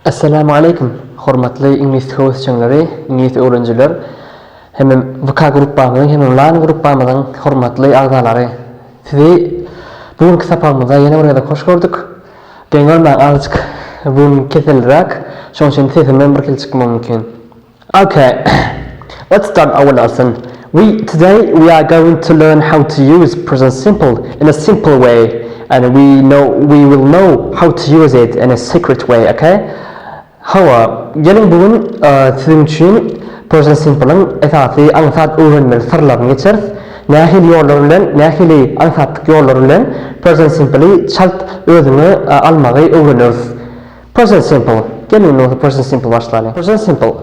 Assalamu alaikum. Hormatly İngiliz howsçanlary, İngiliz öwrenjiler. Hemem VK gruppamyň, hemem LAN gruppamyň hormatly agdalary. Sizi bugün sapamyzda ýene bir ýerde hoş gördük. Deňňel men azık bugün keselrak, şoň üçin sesimden bir kel çykmam mümkin. Okay. Let's start our lesson. Today we are going to learn how to use present simple in a simple way, and we will know how to use it in a secret way, okay? Gelin bugün sizin için present simple'ın esasy aňsat öwrenmeli sırlaryny geçeriz. Nähili ýollar bilen, nähili aňsatlyk ýollar bilen present simple'y çalt özüňi almagy öwreniriz. Present simple. Gelin present simple başlaýan. Present simple.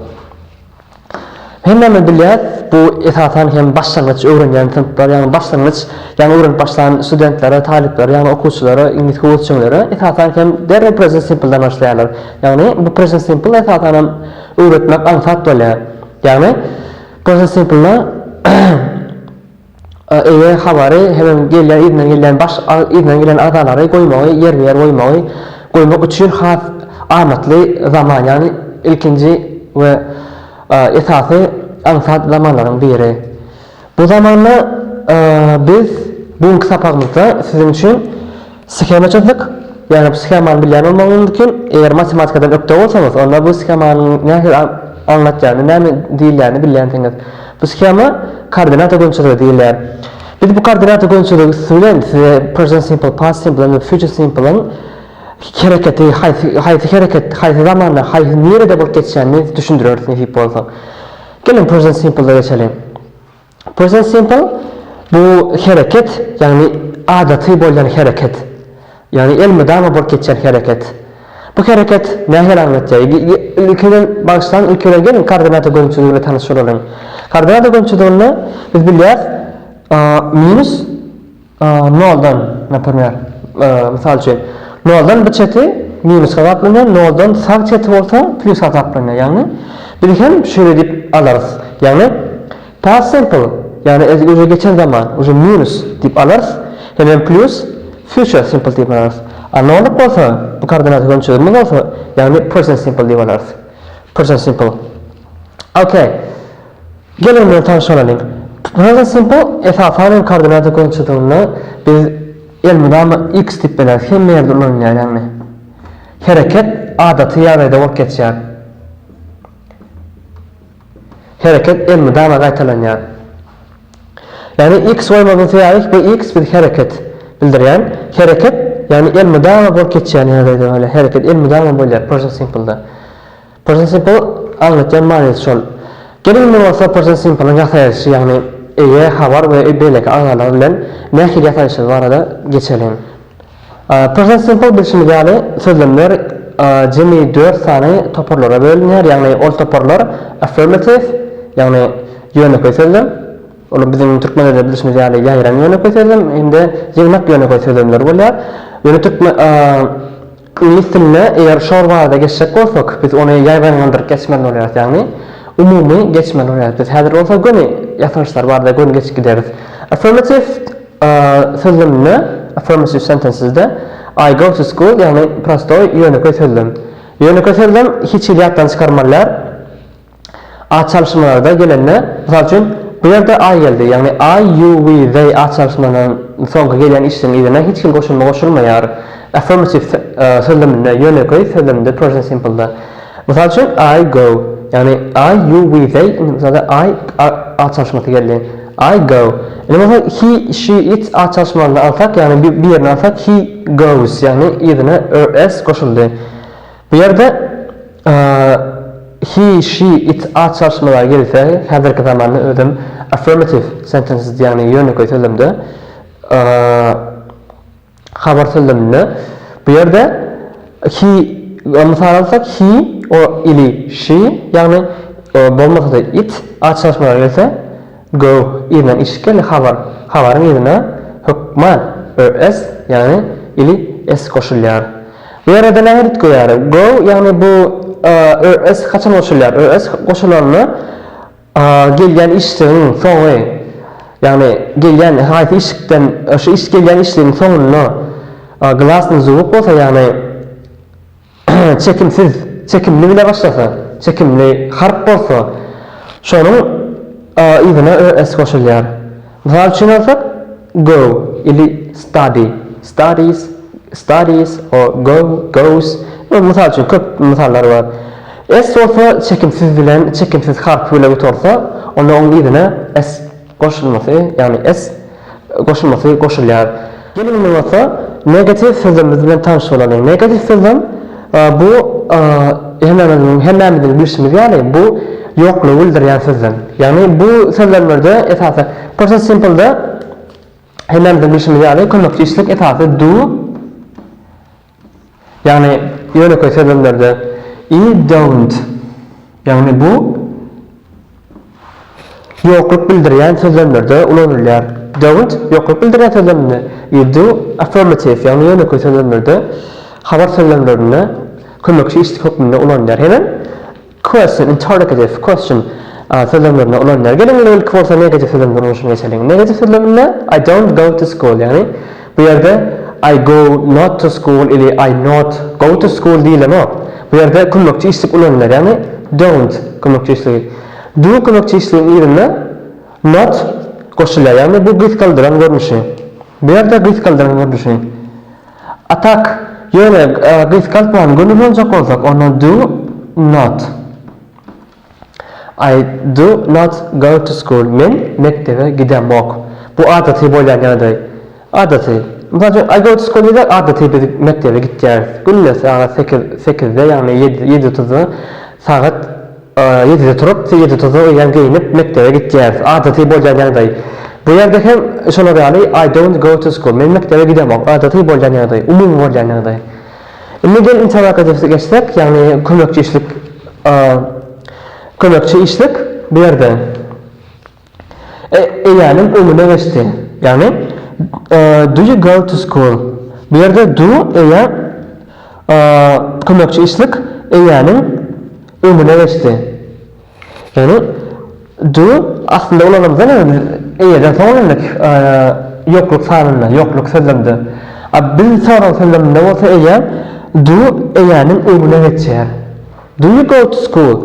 Hemme bilýär, bu esasan hem başlangyç öwrenýän sınıflar, ýani başlangyç, ýani öwrenip başlayan studentlere, taliplere, ýani okuwçylara, İngiliz howsçanlara esasan hem derre present simple'dan başlaýarlar. Ýani bu present simple esasan öwretmek aňsat bolýar. Ýani present simple'na habary hem idden gelen adalary goýmagy, ýer goýmak üçin has amatly zaman, ýani ilkinji we esasy aňsat zamanlaryň biri. Bu zamanla biz bugünkü sapagymyzda sizin üçin skema çözdik. Ýani bu skemany bilýän bolmagy mümkin. Eger matematikadan öpde bolsaňyz, onda bu skemanyň näme anlatýany, näme diýilýäni bilýän teňiz. Bu skema koordinata göňçüligi diýilýär. Biz bu koordinata göňçüligi bilen present simple, past simple we future simple'ın hareketi, haýsy zamanda, haýsy nerede bolup geçýänini düşündürýär nähip bolsa. Gelin present simple'da geçelim. Present simple bu hareket, yani adaty bolýan hareket. Yani elmedama bolup geçýän hareket. Bu hareket nähili anlatýar? Ülkeden başlan ülkelerden koordinata göňçüligi bilen tanışyr bolan. Koordinata göňçüligini biz bilýär, minus noldan, napример, misal üçin noldan bir çeti minus gazaplanýar, noldan sag çeti bolsa plus gazaplanýar. Yani bir hem şöyle dip alarız. Yani past simple, yani öňe geçen zaman, minus dip alarız. Hem plus future simple dip alarız. Anladık bolsa, bu koordinata göňçüligimiz bolsa, yani present simple dip alarız. Present simple. Okay. Gelin bilen tanışalyk. Present simple esasan koordinata göňçüligini biz elmydama x dip bilen hem ýerde ulanýar, yani hareket adaty ýarda bolup geçýär. Hareket elmydama gaýtalanýar. Yani x goýmagyň sebäbi bu x bir hareket bildirýän. Hareket yani elmydama bolup geçýän ýerde öyle hareket elmydama bolýar present simple'da. Present simple anlatýan many şol. Gelin bolsa present simple'ın ýasaýyşy, yani habar we belek agalar bilen nähili ýasaýyşy barada geçelim. Present simple bilşimi ýaly sözlemler jemi 4 sany toparlara bölünýär, yani ol toparlar affirmative, yani ýöneköý sözlem. Onu bizim türkmenlerde bilşimiz ýaly ýaýran ýöneköý sözlem, hemde ýygnak ýöneköý sözlemler bolýar. Ýöne İngiliz diline eger şol barada geçsek bolsak, biz onu ýaýranlandyryp geçmeli bolýar, yani umumy geçmeli bolýar. Biz häzir bolsa göni ýasaňçylar barada göni geçip gideriz. Affirmative sözlemine, affirmative sentences'de I go to school, yani prosto ýöneköý sözlem. Ýöneköý sözlem hiç ýatdan çykarmalar. Çalışmalarda gelenler, misal üçin bu ýerde I geldi, yani I, you, we, they çalışmalardan soňky gelen işden ýerine hiç kim goşulmaýar. Affirmative sözleminde ýöneköý sözleminde present simple'da. Misal üçin I go, yani I, you, we, they, mesela I çalışmasy geldi. I go. Mesela he, she, it çalışmalarını alsak, yani bir ýerine alsak he goes, yani ýerine es goşuldy. Bu ýerde he, she, it çalışmalar gelirse, häzirki zamanda özüm affirmative sentences, yani ýöneköý sözlemde habar sözleminde bu ýerde he misal alsak he o ili she, yani bolmasa da it çalışmalar gelirse go ýerine işkel habaryň ýerine hukman es, yani ili es goşulýar. Bu ýerde näme goýar? Go, yani bu es kaçan goşulýar? Es goşulanny gelýän işlerin soňy, yani gelýän haýsy işden, şu iş gelýän işlerin soňuna glasny zuwup bolsa, yani çekimsiz çekimli bile başlasa, çekimli harp bolsa, şonun ýygyna es goşulýar. Misal üçin alsak, go ili study, studies or goes. Misal üçin köp misallar bar. Es bolsa çekimsiz harp bilen otursa, onda oň ýygyna es goşulmasy, ýani es goşulmasy goşulýar. Gelin bolsa negatif sözlerimiz bilen tanış bolalım. Negatif sözler bu hemmemizin bilişimiz, yani bu yokluğu bildiren sözler. Yani bu sözlerlerde esası present simple'da hemmemizin bilişimiz, yani kömekçi işlik esası do, yani yönlük sözlerlerde I don't, yani bu yokluk bildiren sözlerlerde ulanırlar. Don't yokluk bildiren sözlerinde. You do affirmative, yani yönlük sözlerlerde haber sözlerlerine kömekçi işlik hükmünde ulanırlar. Hemen question, interrogative, question sözlerlerine ulanırlar. Gelin ilk olsa negatif sözlerlerine oluşunu geçelim. Negatif sözlerlerine I don't go to school, yani bu yerde I go not to school ili I not go to school değil ama bu yerde kömekçi işlik ulanırlar, yani don't kömekçi işlik. Do kömekçi işliğin yerine not koşulya, yani bu gıt kaldıran görünüşü. Bir yerde gıt kaldıran görünüşü. Atak yöne gıt kaldıran görünüşü olacak olsak, onu do not. I do not go to school. Men mektebe gidemok. Bu adatı bolan yanaday. Adatı. Mesela I go to school ile adatı bir mektebe gideceğiz. Günle saat 8'de, yani 7:30'da saat 7'de turup 7:30'da uyan giyinip mektebe gideceğiz. Adatı bolan yanaday. Bu yerde hem şolar ýaly I don't go to school. Men mektebe gidemok. Adatı bolan yanaday. Umum bolan yanaday. Neden interrogative geçsek, yani kömekçi işlik kömekçi işlik bir yerde eýäniň öňüne geçti. Yani do you go to school? Bir yerde do eýä kömekçi işlik eýäniň öňüne geçti. Yani do aslında ulanamazdan eýäden soňlandyk yokluk sanyna, yokluk sözlemde. Biz soran sözlemde bolsa eýär do eýäniň öňüne geçýär. Do you go to school?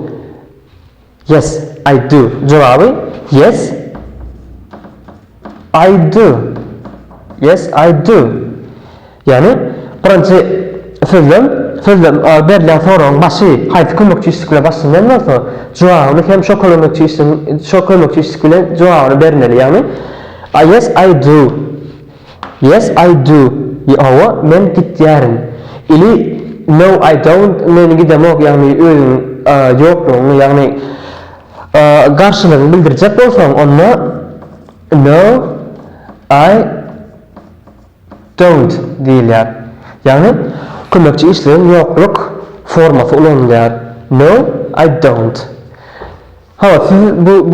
Yes, I do. Cevabı yes, I do. Yes, I do. Yani birinci sözlem berilen sorun başı hayt kömekçi işlikle başlanyan bolsa, cevabını hem şo kömekçi işlikle cevabını bermeli. Yani yes, I do. Yes, I do. Ýa-da men gitýärim. Ili no, I don't. Men gidemok, yani özüň ýoklugyny, yani garşylygyny bildirjek bolsaň, onda no, I don't diýilýär. Yani kömekçi işlegiň yokluk formasy ulanýar. No, I don't. Hawa siz bu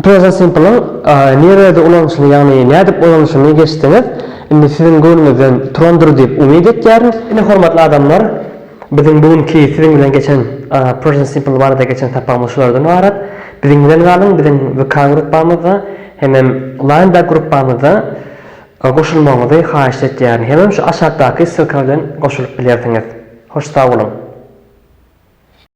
present simple'ın nerede ulanışını, yani nädip ulanışını geçtiňiz. Indi sizin gönlüňizden turandyr diýip umyt etýäris. Ine hormatly adamlar, biziň bugünkü sizin bilen geçen present simple barada geçen tapamaşlardan barat. Biziň bilen galyň, biziň VK grupamyzda hem Lineback grupamyzda goşulmaňyzy haýyş etýär. Hem şu aşağıdaky sylka bilen goşulyp bilersiňiz. Hoş sag bolun.